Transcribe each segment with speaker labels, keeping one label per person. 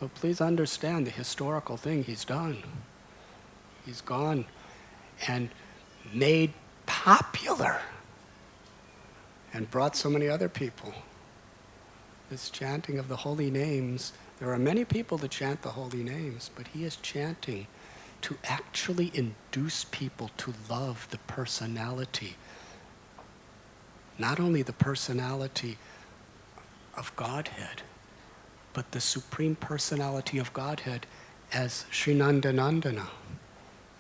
Speaker 1: So please understand the historical thing he's done. He's gone and made popular and brought so many other people. This chanting of the holy names, there are many people that chant the holy names, but he is chanting to actually induce people to love the personality. Not only the personality of Godhead, but the Supreme Personality of Godhead as Srinandanandana,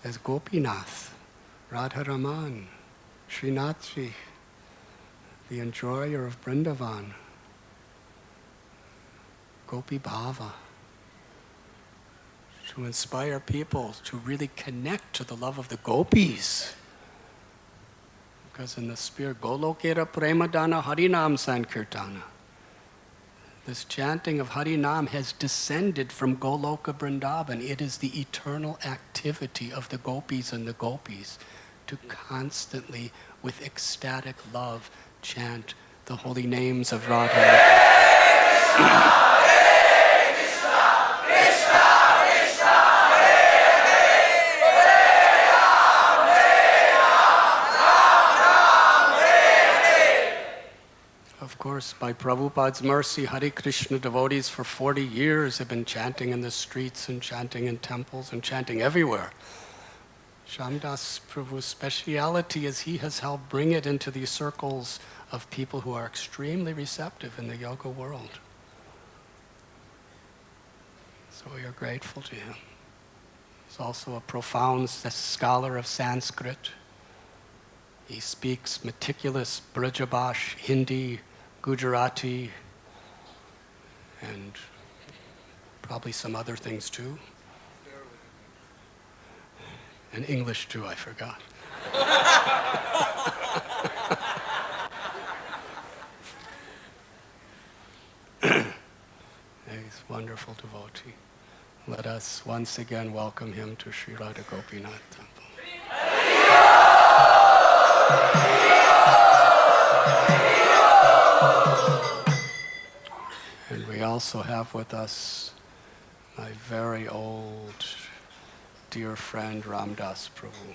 Speaker 1: as Gopinath, Radharaman, Srinathji, the enjoyer of Vrindavan, Gopi Bhava, to inspire people to really connect to the love of the gopis. Because in the spirit, Golokera Premadana Harinam Sankirtana, this chanting of Harinam has descended from Goloka Vrindavan. It is the eternal activity of the gopis and the gopis to constantly, with ecstatic love, chant the holy names of Radha. Of course, by Prabhupada's mercy, Hare Krishna devotees for 40 years have been chanting in the streets and chanting in temples and chanting everywhere. Shamdas Prabhu's speciality is he has helped bring it into these circles of people who are extremely receptive in the yoga world. So we are grateful to him. He's also a profound scholar of Sanskrit. He speaks meticulous Brajabash, Hindi, Gujarati, and probably some other things too. And English too, I forgot. He's a wonderful devotee. Let us once again welcome him to Sri Radha Gopinath Temple. And we also have with us my very old dear friend Ramdas Prabhu,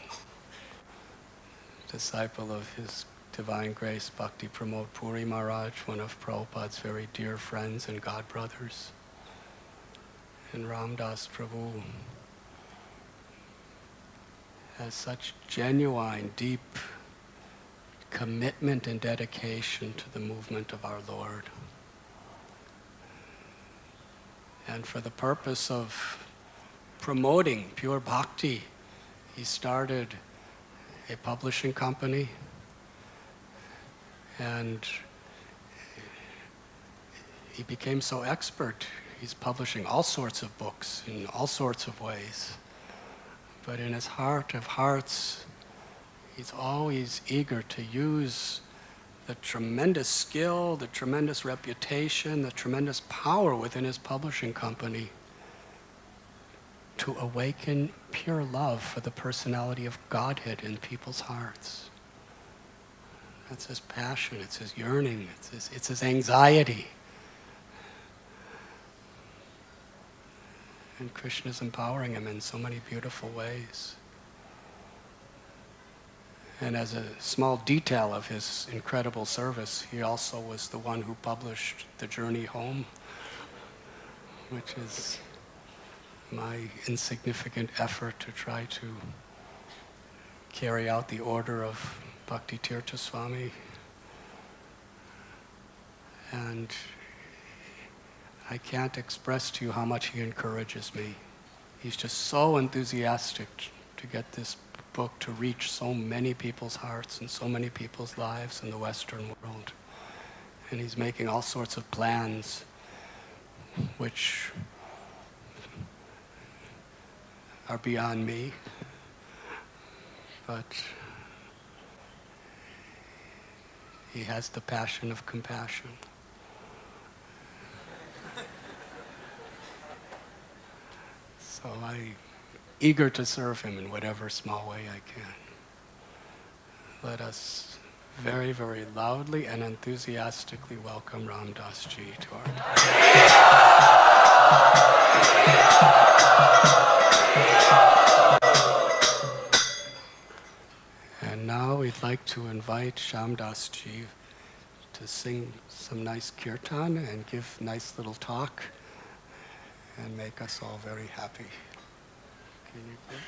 Speaker 1: disciple of His Divine Grace Bhakti Pramod Puri Maharaj, one of Prabhupada's very dear friends and godbrothers. And Ramdas Prabhu has such genuine, deep commitment and dedication to the movement of our Lord. And for the purpose of promoting pure bhakti, he started a publishing company, and he became so expert. He's publishing all sorts of books in all sorts of ways. But in his heart of hearts, he's always eager to use the tremendous skill, the tremendous reputation, the tremendous power within his publishing company to awaken pure love for the personality of Godhead in people's hearts. That's his passion, it's his yearning, it's his anxiety. And Krishna's empowering him in so many beautiful ways. And as a small detail of his incredible service, he also was the one who published The Journey Home, which is my insignificant effort to try to carry out the order of Bhakti Tirtha Swami. And I can't express to you how much he encourages me. He's just so enthusiastic to get this book to reach so many people's hearts and so many people's lives in the Western world. And he's making all sorts of plans which are beyond me, but he has the passion of compassion. So I'm eager to serve him in whatever small way I can. Let us very, very loudly and enthusiastically welcome Ramdas Ji to our time. to invite Shamdas Ji to sing some nice kirtan and give nice little talk and make us all very happy. Can you please?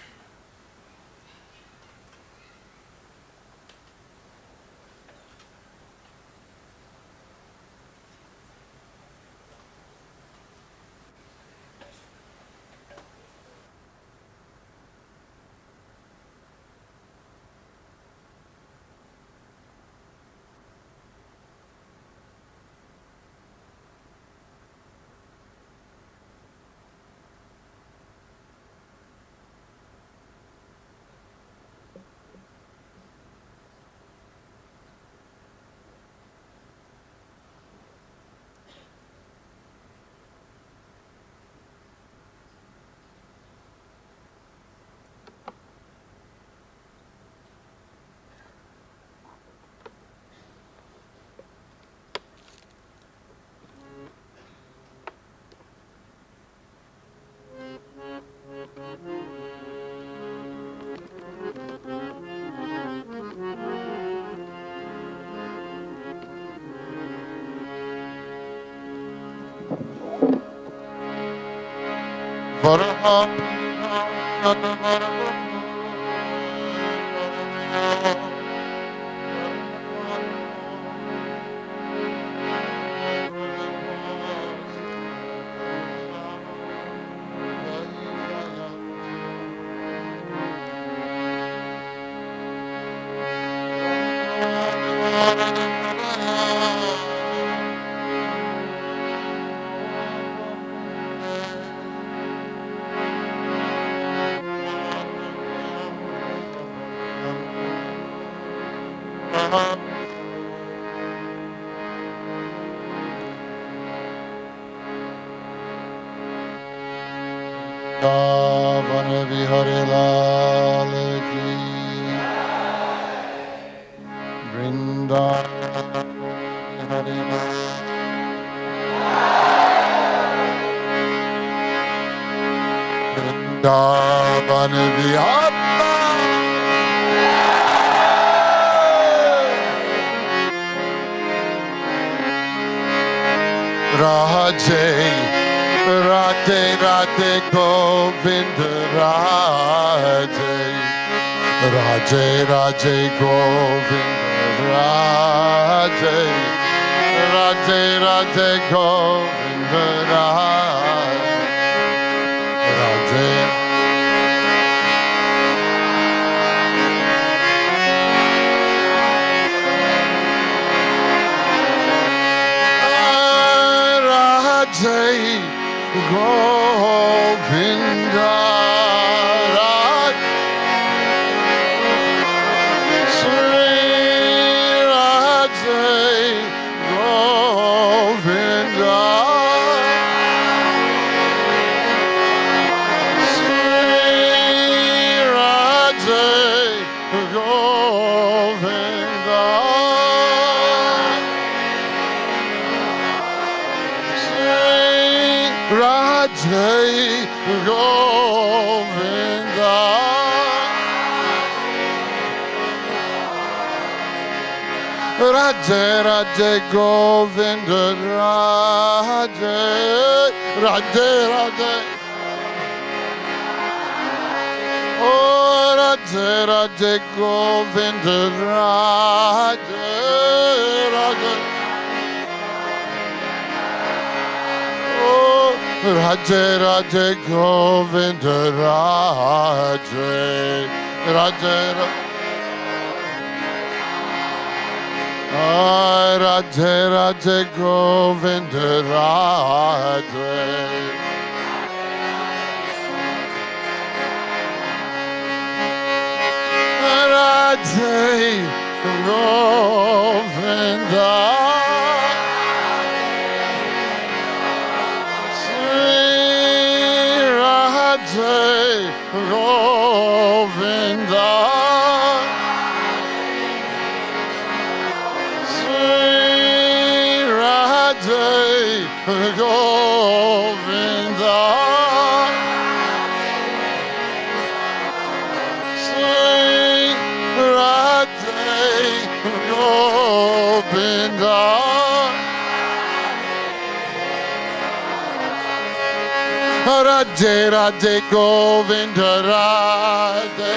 Speaker 2: Radhe Radhe Govinda Radhe.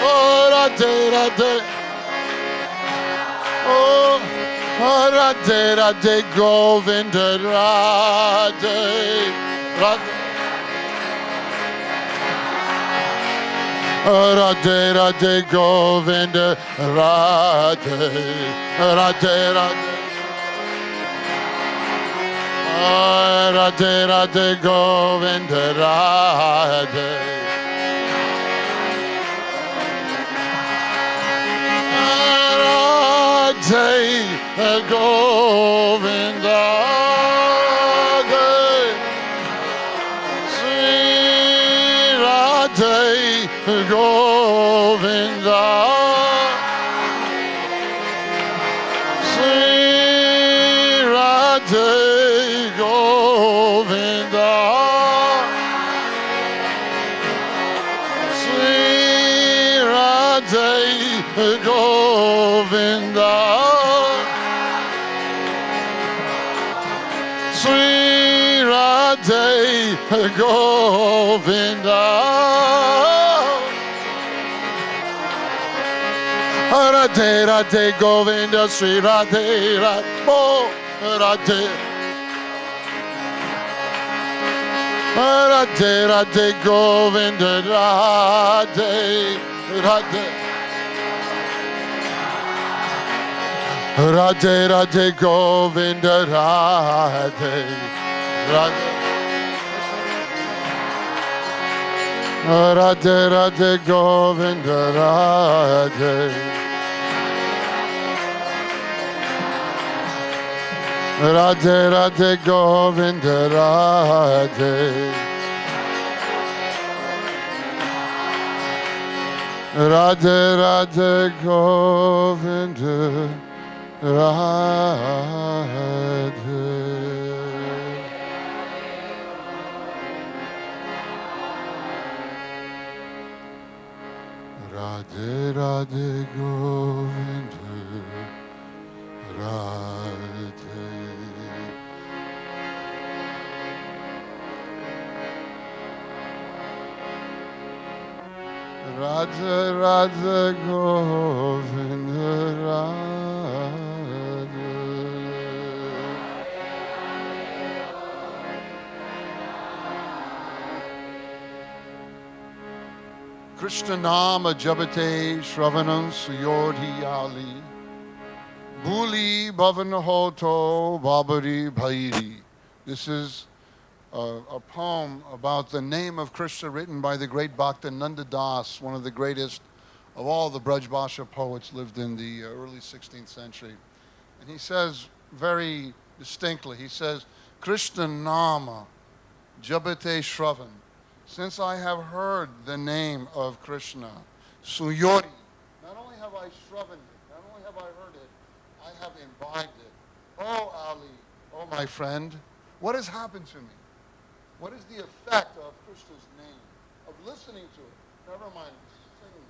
Speaker 2: Oh, Radhe Radhe. Oh, Radhe Radhe Govinda Radhe. Radhe. Radhe Radhe Govinda Radhe. Radhe Radhe. Radhe Radhe Govinda Radhe. Radhe Govinda Radhe. Sri Radhe Govinda. Sri Radhe Govinda. Sri Radhe Govinda. Sri Radhe Govinda. Radhe Radhe Govinda. Sri Radhe Radhe. Radhe. Radhe Radhe Govinda Radhe Radhe. Radhe Radhe Govinda Radhe Radhe. Radhe Radhe Govinda Radhe. Radhe Radhe Govinda Radhe. Radhe Radhe Govinda Radhe. Radhe Radhe Govinda Radhe. Radhe Radhe Govinda Radhe. Krishna Nama Jabate Shravanam Suyodhi Ali Buli Bhavan Hoto Babari Bhairi. This is a poem about the name of Krishna written by the great Bhakta Nanda Das, one of the greatest of all the Braj Bhasha poets lived in the early 16th century. And he says very distinctly, he says, Krishna Nama Jabate Shravan. Since I have heard the name of Krishna, Suyori, not only have I shravan it, not only have I heard it, I have imbibed it. Oh Ali, oh my friend, what has happened to me? What is the effect of Krishna's name, of listening to it? Never mind singing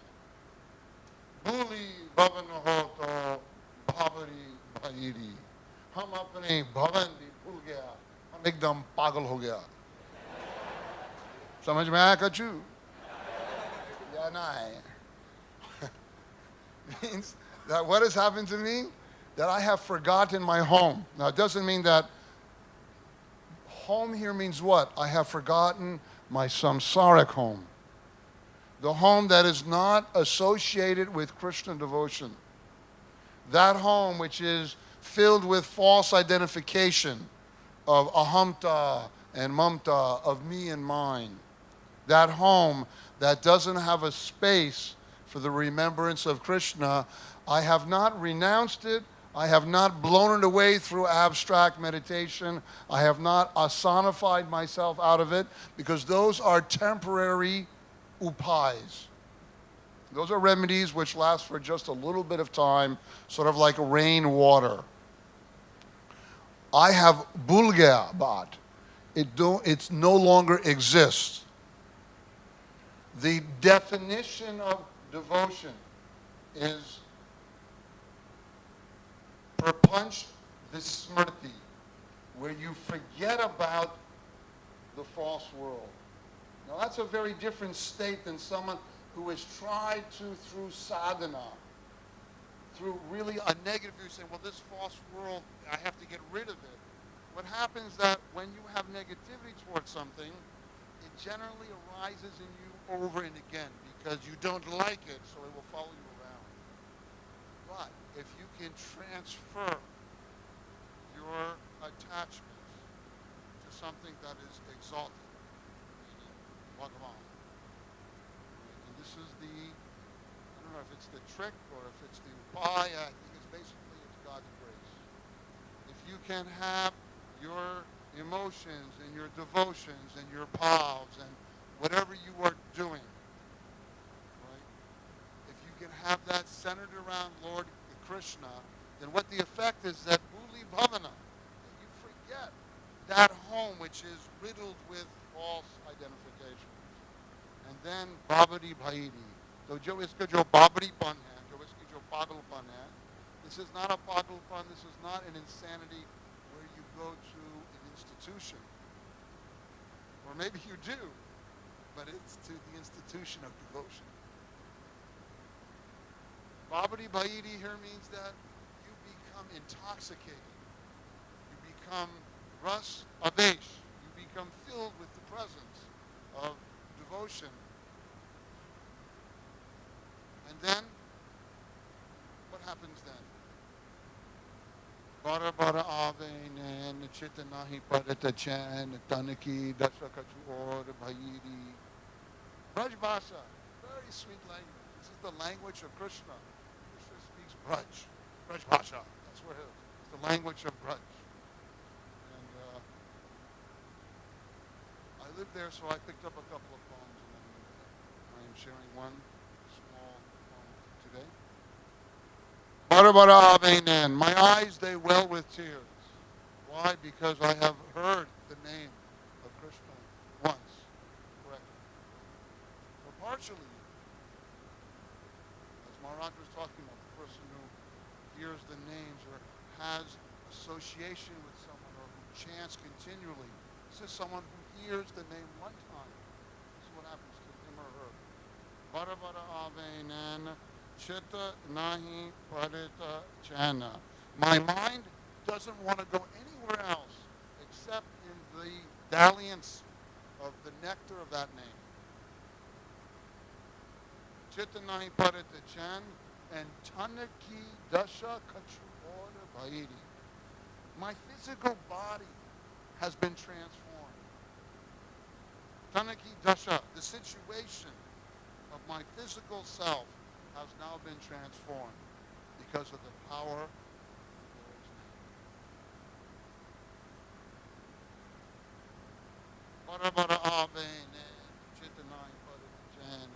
Speaker 2: it. Buli bhavan hoto bhavari bhairi. Hum apne bhavan bhi bhul gaya. Hum ekdam pagal ho gaya. समझ में आया कछु? या नहीं? Means that what has happened to me? That I have forgotten my home. Now it doesn't mean that home here means what? I have forgotten my samsaric home. The home that is not associated with Krishna devotion. That home which is filled with false identification of ahamta and mamta, of me and mine. That home that doesn't have a space for the remembrance of Krishna, I have not renounced it. I have not blown it away through abstract meditation. I have not asanified myself out of it, because those are temporary upais. Those are remedies which last for just a little bit of time, sort of like rain water. I have bulgya bat. It no longer exists. The definition of devotion is prapanch vismrti, where you forget about the false world. Now that's a very different state than someone who has tried to, through sadhana, through really a negative view, saying, well, this false world, I have to get rid of it. What happens that when you have negativity towards something, it generally arises in you over and again because you don't like it, so it will follow you around. But if you can transfer your attachments to something that is exalted, meaning Bhagavan, and this is I don't know if it's the trick or if it's the upaya, I think it's God's grace. If you can have your emotions and your devotions and your bhavs and whatever you are doing, right? If you can have that centered around Lord Krishna, then what the effect is that Bhuli Bhavana, that you forget that home which is riddled with false identifications. And then Bhavati Bhairi. So jo iska jo Babari Pan hai, jo iski jo Pagalpan hai, this is not a Pagalpan, this is not an insanity where you go to an institution. Or maybe you do, but it's to the institution of devotion. Bhavati Bhairi here means that you become intoxicated. You become ras avesh. You become filled with the presence of devotion. And then, what happens then? Bara bara ave nan chitta nahi parita chan tanaki dasha kachu or bhairi. Braj Bhasha, very sweet language. This is the language of Krishna. Krishna speaks Braj. Braj Bhasha. That's what it is. It's the language of Braj. And I lived there, so I picked up a couple of poems, and I am sharing one small poem today. Bara bara avenan. My eyes, they well with tears. Why? Because I have heard the name of Krishna once, correctly. Or partially, as Maharaj was talking about, the person who hears the names or has association with someone or who chants continually. This is someone who hears the name one time. This is what happens to him or her. Bara bara avenan. Chitta nahi parita chana. My mind doesn't want to go anywhere else except in the dalliance of the nectar of that name. Chitta nahi parita chan and tanaki dasha kachuora bhairi. My physical body has been transformed. Tanaki dasha, the situation of my physical self, has now been transformed because of the power of the Lord's name. Bara bara ave ne chitanai parajan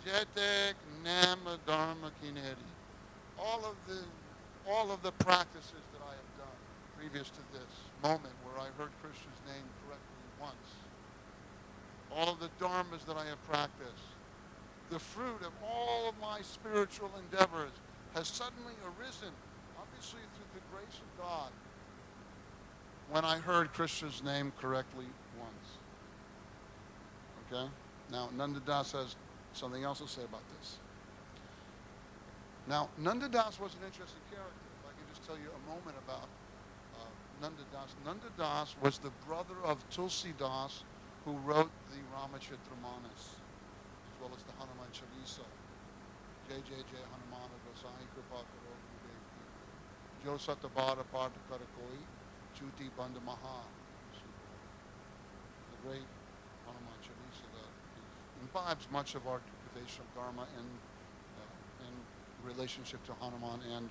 Speaker 2: jetek nam dharma kineri. All of the practices that I have done previous to this moment where I heard Krishna's name correctly once, all of the dharmas that I have practiced, the fruit of all of my spiritual endeavors has suddenly arisen, obviously through the grace of God, when I heard Krishna's name correctly once. Okay? Now, Nanda Das has something else to say about this. Now, Nanda Das was an interesting character. If I can just tell you a moment about Nanda Das. Nanda Das was the brother of Tulsi Das, who wrote the Ramacharita-manas, as well as the Hanuman Chalisa. Jai Jai Jai Hanumana Gosai Kripa Karo Gurudev Jo Satabara Parta Karakoi Chuti Bandha Maha. The great Hanuman Chalisa that imbibes much of our Vaishnava Dharma in relationship to Hanuman and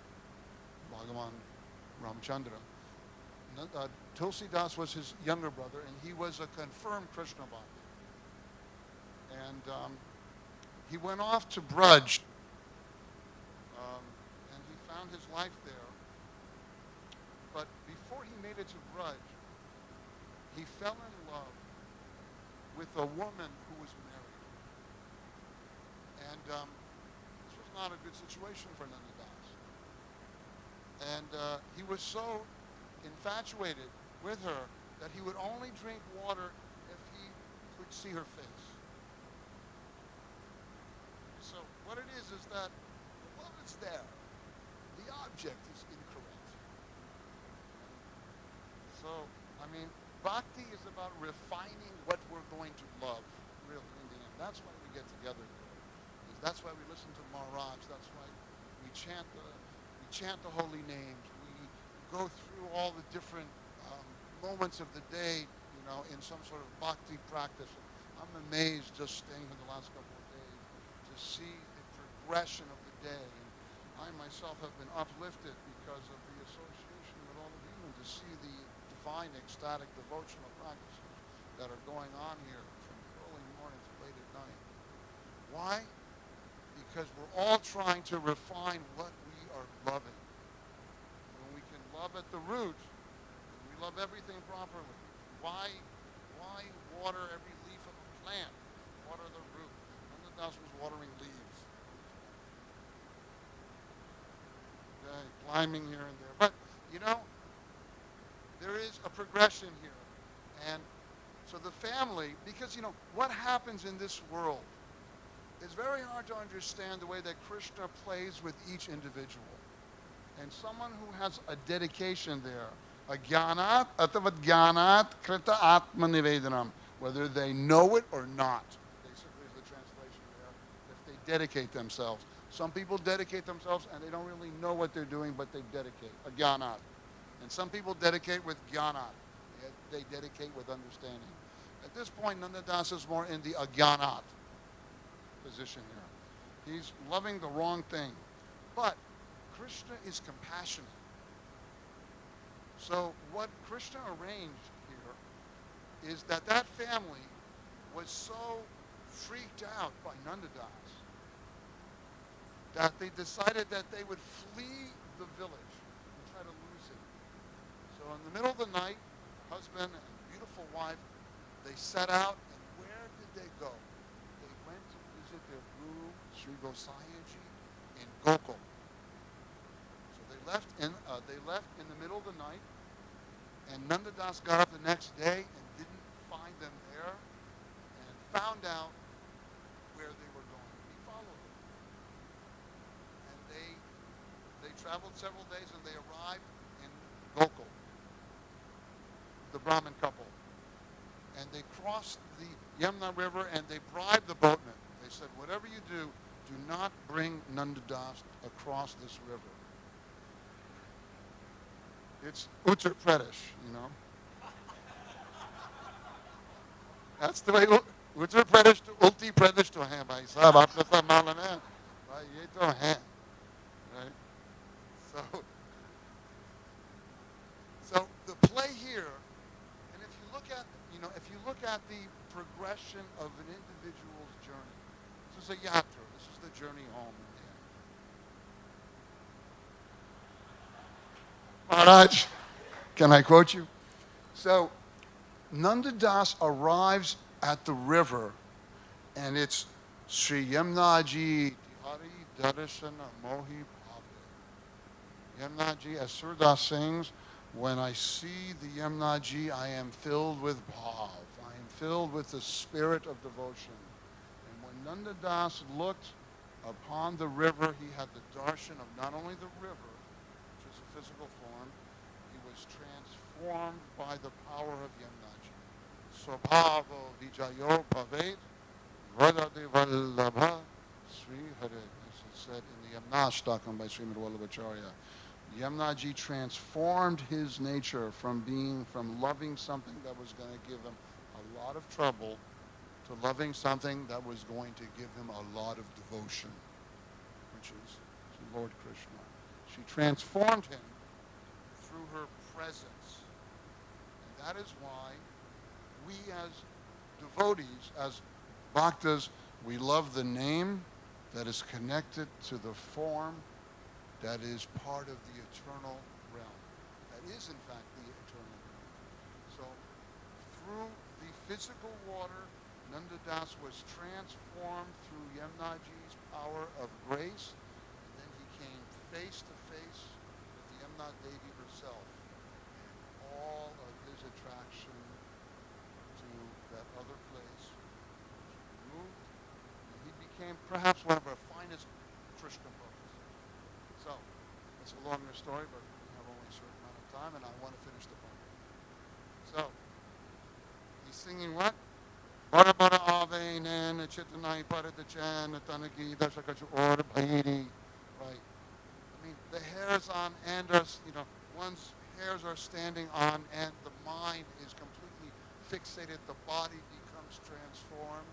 Speaker 2: Bhagavan Ramachandra. Tulsi Das was his younger brother, and he was a confirmed Krishna Bhakti. And he went off to Braj, and he found his life there. But before he made it to Braj, he fell in love with a woman who was married. And this was not a good situation for Nanda Das. And he was so infatuated with her that he would only drink water if he could see her face. So what it is that the love is there. The object is incorrect. So, I mean, bhakti is about refining what we're going to love, really, in the end. That's why we get together there. That's why we listen to Maharaj. That's why we chant the holy names. We go through all the different moments of the day, in some sort of bhakti practice. I'm amazed just staying here the last couple of days to see the progression of the day. And I myself have been uplifted because of the association with all of you and to see the divine, ecstatic, devotional practices that are going on here from early morning to late at night. Why? Because we're all trying to refine what we are loving. When we can love at the root, we love everything properly. Why water every leaf of a plant? Water the root. Nanda Das was watering leaves. Okay, climbing here and there. But, there is a progression here. And so the family, because, what happens in this world, it's very hard to understand the way that Krishna plays with each individual. And someone who has a dedication there, a jnanat atavat jnanat krita atmanivedanam, whether they know it or not, basically is the translation there, if they dedicate themselves. Some people dedicate themselves and they don't really know what they're doing, but they dedicate, a jnanat. And some people dedicate with jnanat. They dedicate with understanding. At this point, Nanda Das is more in the ajnanat position here. He's loving the wrong thing. But Krishna is compassionate. So what Krishna arranged here is that family was so freaked out by Nanda Das that they decided that they would flee the village and try to lose him. So in the middle of the night, husband and beautiful wife, they set out, and where did they go? They went to visit their guru, Sri Gosayaji, in Gokul. So they left in the middle of the night, and Nanda Das got up the next day and didn't find them there, and found out where they were going. He followed them. And they traveled several days, and they arrived in Gokul, the Brahmin couple. And they crossed the Yamuna River, and they bribed the boatmen. They said, whatever you do not bring Nanda Das across this river. It's Uttar Pradesh, That's the way Uttar Pradesh to Ulti Pradesh to hai bhai sahab, aapne sab maalum hai. Bhai ye to hai. Right? So the play here, and if you look at the progression of an individual's journey, this is a yatra, this is the journey home in the end. Maharaj, can I quote you? So Nanda Das arrives at the river, and it's Sri Yamnaji Hari Darshana Mohi Bhave. Yamnaji, as Surdas sings, when I see the Yamnaji, I am filled with bhav. I am filled with the spirit of devotion. And when Nanda Das looked upon the river, he had the darshan of not only the river, which is a physical form, he was transformed by the power of Yamnaji. Swabhavo vijayo bhavet vadade vallabha Sri Hare. This is said in the Yamnashtakam by Srimad Vallabhacharya. Yamnaji transformed his nature from loving something that was going to give him a lot of trouble to loving something that was going to give him a lot of devotion, which is to Lord Krishna. She transformed him through her presence. And that is why we as devotees, as bhaktas, we love the name that is connected to the form that is part of the eternal realm. That is, in fact, the eternal realm. So, through the physical water, Nanda Das was transformed through Yamnaji's power of grace, and then he came face to face with the Yamuna Devi herself. And all of his his attraction to that other place was removed, and he became perhaps one of our finest Krishna poets. So, it's a longer story, but we have only a certain amount of time, and I want to finish the poem. So, he's singing what? Bara bara ave nan chitnai paradachan tanaki dashakachu or bhairi. Right. I mean, the hairs on and are, one's hairs are standing on, and the mind is completely fixated. The body becomes transformed.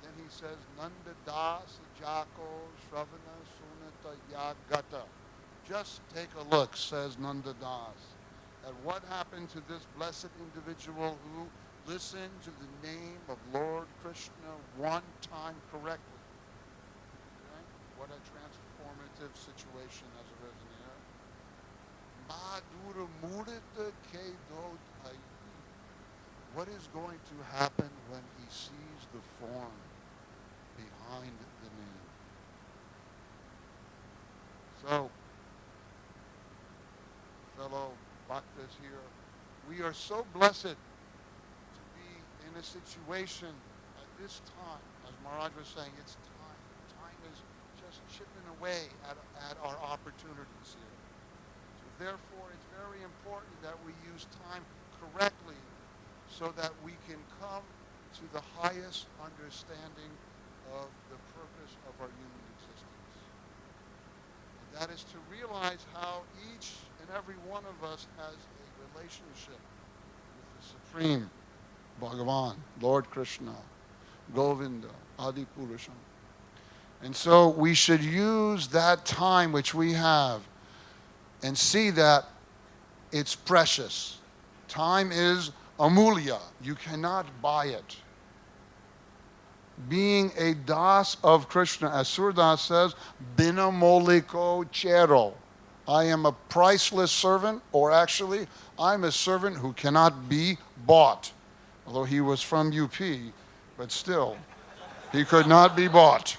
Speaker 2: And then he says, Nanda das jako shravana sunata yagata. Just take a look, says Nanda das, at what happened to this blessed individual who listened to the name of Lord Krishna one time correctly. Okay? What a transformative situation as a resonator. Madhura murita ke dod ai. What is going to happen when he sees the form behind the name? So, fellow bhaktas here, we are so blessed to be in a situation at this time. As Maharaj was saying, it's time. Time is just chipping away at our opportunities here. So therefore, it's very important that we use time correctly so that we can come to the highest understanding of the purpose of our human existence. And that is to realize how each and every one of us has a relationship with the Supreme Bhagavan, Lord Krishna, Govinda, Adi Purusham. And so we should use that time which we have and see that it's precious. Time is amulya. You cannot buy it. Being a das of Krishna, as Surdas says, bina moliko chero. I am a priceless servant, or actually, I'm a servant who cannot be bought. Although he was from UP, but still, he could not be bought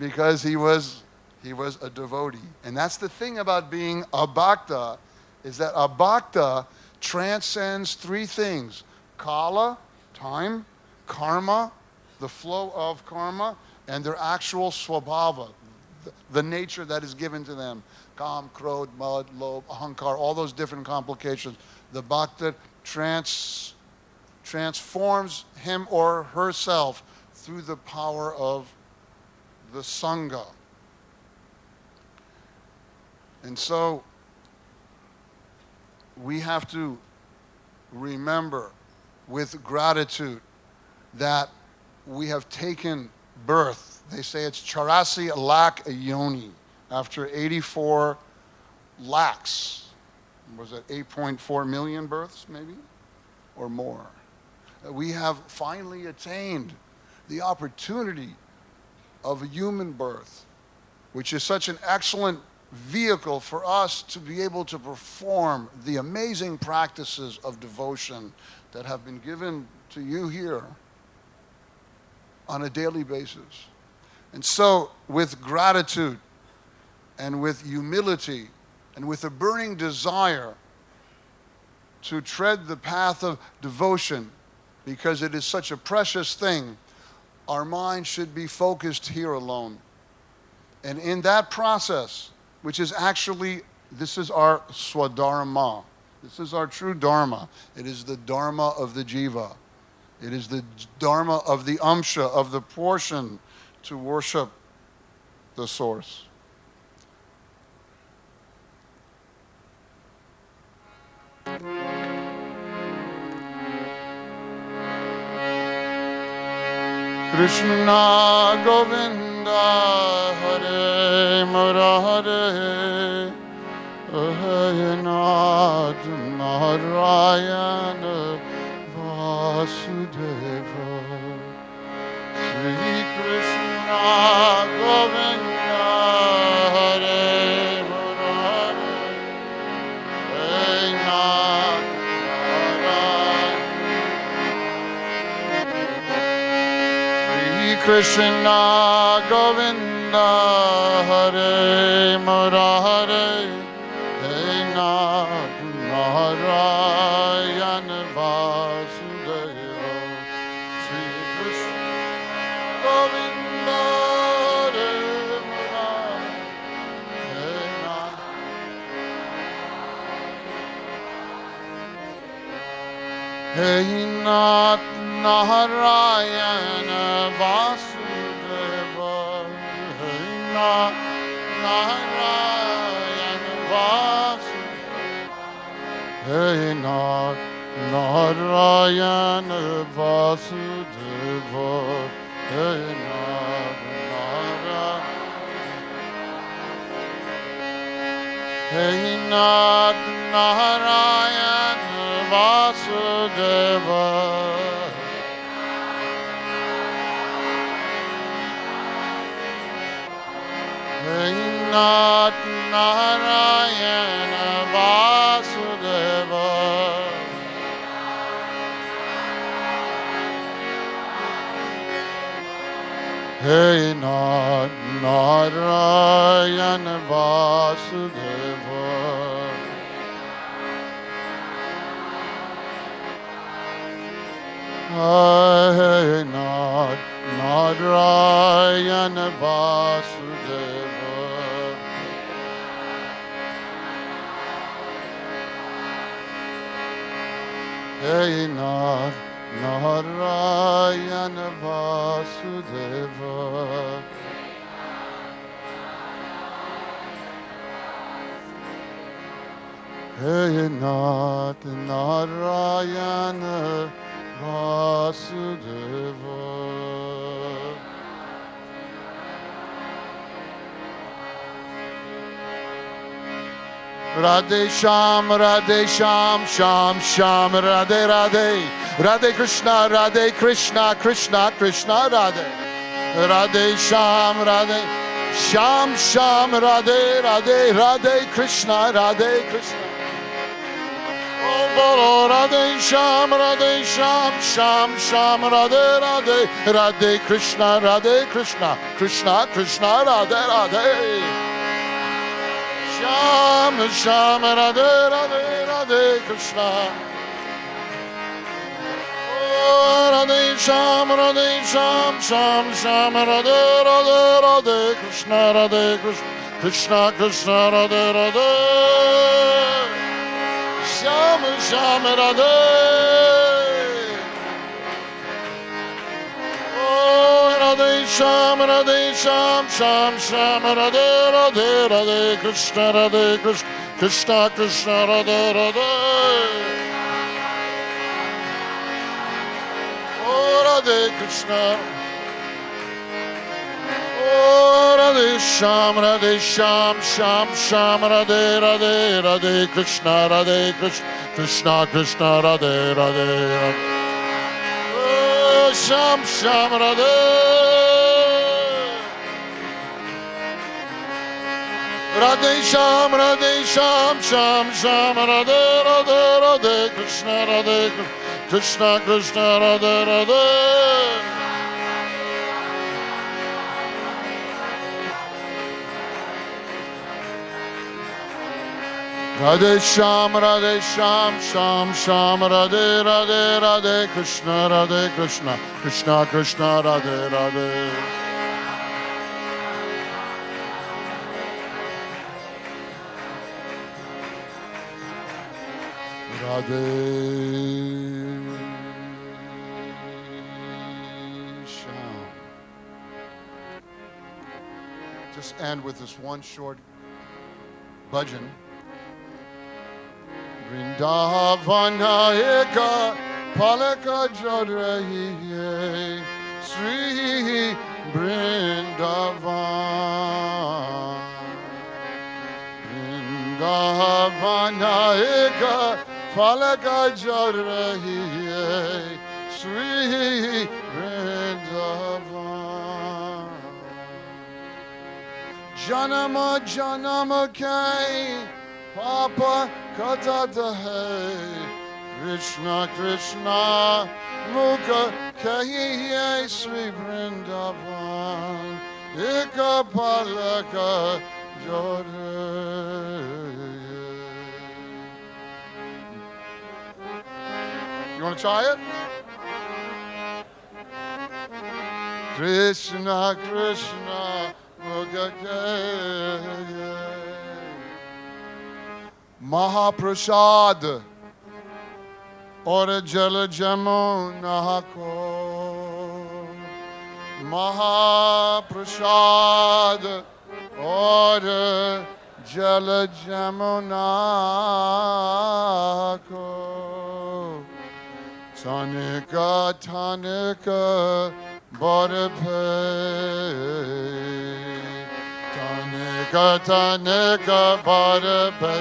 Speaker 2: because he was a devotee. And that's the thing about being a bhakta, is that a bhakta transcends three things: kala, time; karma, the flow of karma; and their actual swabhava, the nature that is given to them. Kam, krodh, mad, lobh, ahankar, all those different complications. The bhakta transforms him or herself through the power of the sangha. And so we have to remember with gratitude that we have taken birth. They say it's 84 lakh yoni, after 84 lakhs. Was it 8.4 million births maybe? Or more. We have finally attained the opportunity of a human birth, which is such an excellent vehicle for us to be able to perform the amazing practices of devotion that have been given to you here on a daily basis. And so, with gratitude and with humility and with a burning desire to tread the path of devotion, because it is such a precious thing, our mind should be focused here alone. And in that process, which is actually, this is our swadharma. This is our true dharma. It is the dharma of the jiva. It is the dharma of the amsha, of the portion, to worship the source. Krishna Govinda Hare Murare Ayanath Narayana Vasudeva. Sri Krishna Govinda Hare Murare Ayanath Krishna Govinda Hare Murare Hey Nath Narayana Hey Nath Narayana Vasudeva. Hey Nath Narayana Vasudeva. Hey Nath Narayana Vasudeva. Hey Nath Narayana. Hey Nath Narayana Vasudeva. Hey Nath Narayana Vasudeva. Hey Nath Narayana Vasudeva. Hey Nath Narayana Vasudeva. Hey Nath Narayana Vasudeva. Hey Nath Narayana Vasudeva. Radhe Sham, Sham Sham, Radhe Radhe. Radhe Krishna, Krishna Krishna, Radhe. Radhe Sham, Sham Sham, Radhe Radhe, Radhe Krishna, Krishna. Oh, bolo Radhe Sham, Sham Sham, Radhe Radhe. Radhe Krishna, Krishna Krishna, Radhe Radhe. Sham Sham, Radhe Radhe, Radhe Krishna. Radhe Sham, Sham Sham, Radhe Radhe, Radhe Krishna, Krishna Krishna, Radhe Radhe. Sham Sham, Radhe. Oh, Radhe Sham, Sham Sham, Radhe Radhe, Radhe Krishna, Krishna Krishna, Radhe Radhe. Radhe Krishna. Oh, Radhe Sham, Sham Sham, Radhe Radhe, Radhe Krishna, Krishna Krishna, Radhe Radhe. Oh, Sham Sham, Radhe. Radhe Sham, Sham Sham, Radhe Radhe, Radhe Krishna, Krishna Krishna, Radhe Radhe. Radhe Sham, Sham Sham, Radhe Radhe, Radhe Krishna, Krishna Krishna, Radhe Radhe. Radhe Sham. Just end with this one short bhajan. Vrindavana eka palaka jo rahi hai, Sri Vrindavan. Vrindavana eka palaka jo rahi hai, Sri Vrindavan. Janama janama kai Papa katata hai, Krishna Krishna mukha kahiye, Sri Vrindavan eka palaka jore. You want to try it? Krishna Krishna mukha kahiye. Mahaprasad. और जल जमुना को महाप्रसाद और जल जमुना को तनिक बरफे तनिक बरफे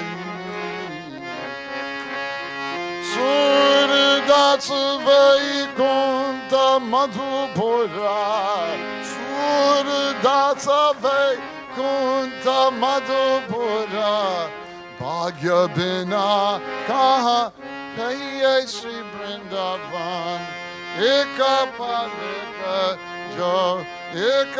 Speaker 2: सूरदास वैकुंठ मधुपुरा सूरदास वैकुंठ मधुपुरा भाग्य बिना कहाँ कहिए श्री वृंदावन एक पलक जो एक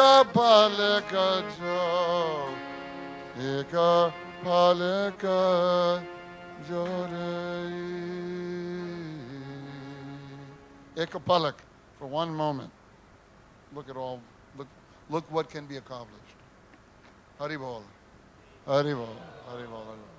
Speaker 2: palak for one moment. Look at all. Look what can be accomplished. Hari Bol. Hari Bol. Hari Bol. Hari Bol.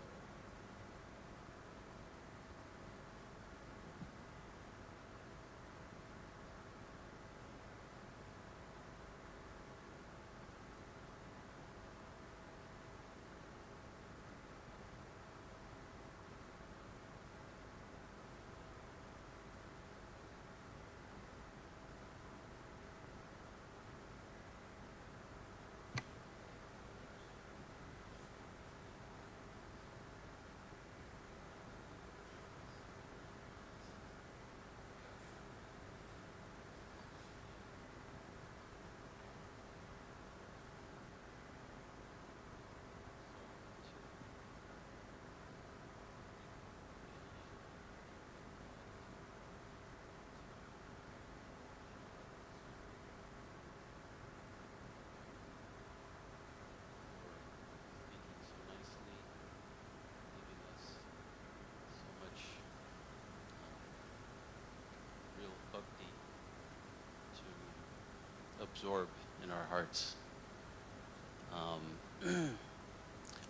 Speaker 3: Absorb in our hearts.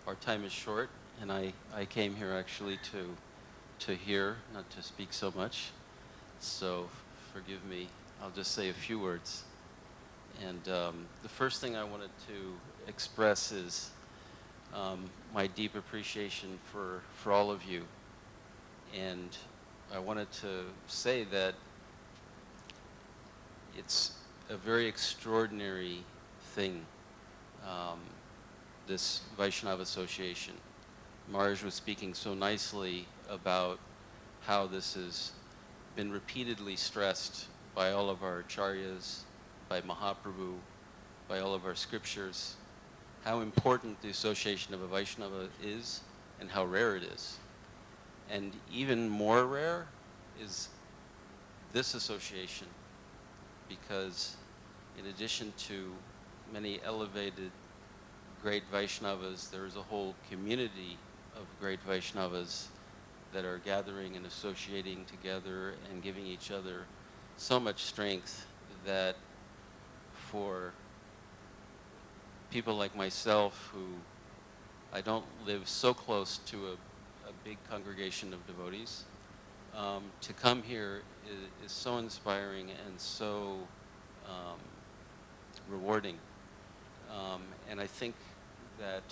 Speaker 3: Our time is short, and I came here actually to hear, not to speak so much. So forgive me. I'll just say a few words. And the first thing I wanted to express is my deep appreciation for all of you. And I wanted to say that it's a very extraordinary thing, this Vaishnava Association. Maharaj was speaking so nicely about how this has been repeatedly stressed by all of our acharyas, by Mahaprabhu, by all of our scriptures, how important the association of a Vaishnava is and how rare it is. And even more rare is this association, because in addition to many elevated great Vaishnavas, there is a whole community of great Vaishnavas that are gathering and associating together and giving each other so much strength that for people like myself, who I don't live so close to a big congregation of devotees, to come here is so inspiring and so rewarding. And I think that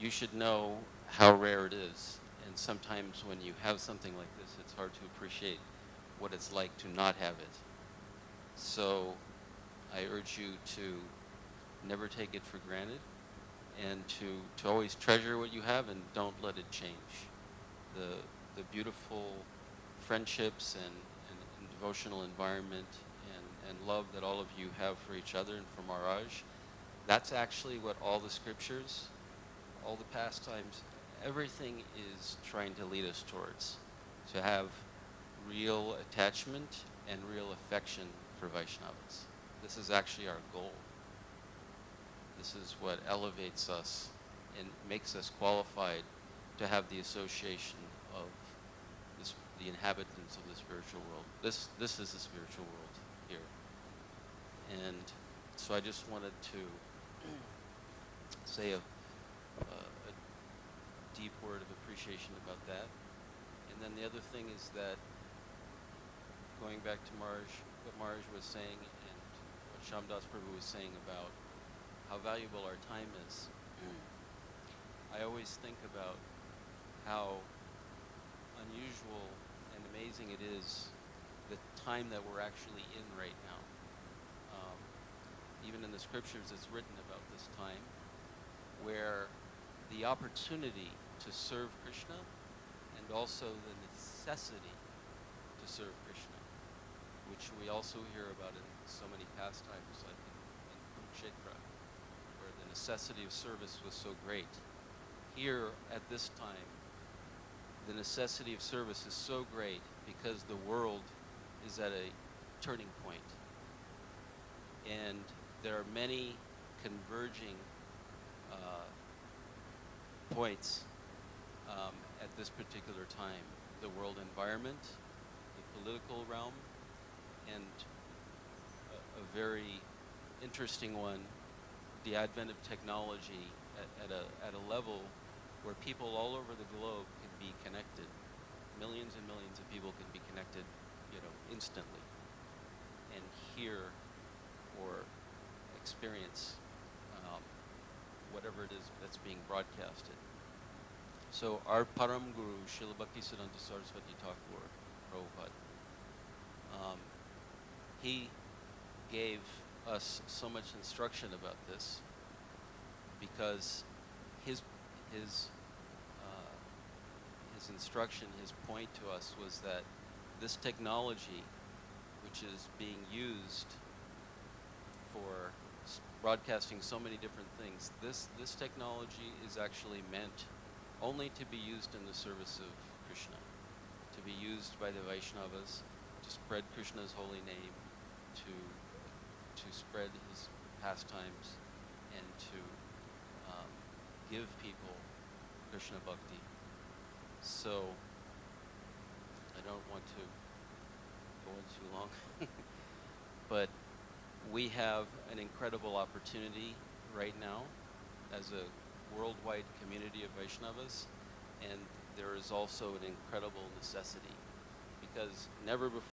Speaker 3: you should know how rare it is. And sometimes when you have something like this, it's hard to appreciate what it's like to not have it. So I urge you to never take it for granted, and to always treasure what you have and don't let it change. The beautiful friendships and devotional environment and love that all of you have for each other and for Maharaj, that's actually what all the scriptures, all the pastimes, everything is trying to lead us towards, to have real attachment and real affection for Vaishnavas. This is actually our goal. This is what elevates us and makes us qualified to have the association of the inhabitants of the spiritual world. This is the spiritual world here. And so I just wanted to say a deep word of appreciation about that. And then the other thing is that going back to what Marj was saying and what Shamdas Prabhu was saying about how valuable our time is, I always think about how unusual and amazing it is the time that we're actually in right now. Even in the scriptures, it's written about this time where the opportunity to serve Krishna and also the necessity to serve Krishna, which we also hear about in so many pastimes, like in Kurukshetra, where the necessity of service was so great. Here, at this time, the necessity of service is so great because the world is at a turning point. And there are many converging points at this particular time. The world environment, the political realm, and a very interesting one, the advent of technology at a level where people all over the globe can be connected. Millions and millions of people can be connected, instantly, and hear or experience whatever it is that's being broadcasted. So our Param Guru, Srila Bhaktisiddhanta Saraswati Thakur Prabhupada, he gave us so much instruction about this because his instruction, his point to us was that this technology, which is being used for broadcasting so many different things, this technology is actually meant only to be used in the service of Krishna, to be used by the Vaishnavas to spread Krishna's holy name, to spread his pastimes, and to give people Krishna bhakti. So I don't want to go on too long, but we have an incredible opportunity right now as a worldwide community of Vaishnavas, and there is also an incredible necessity because never before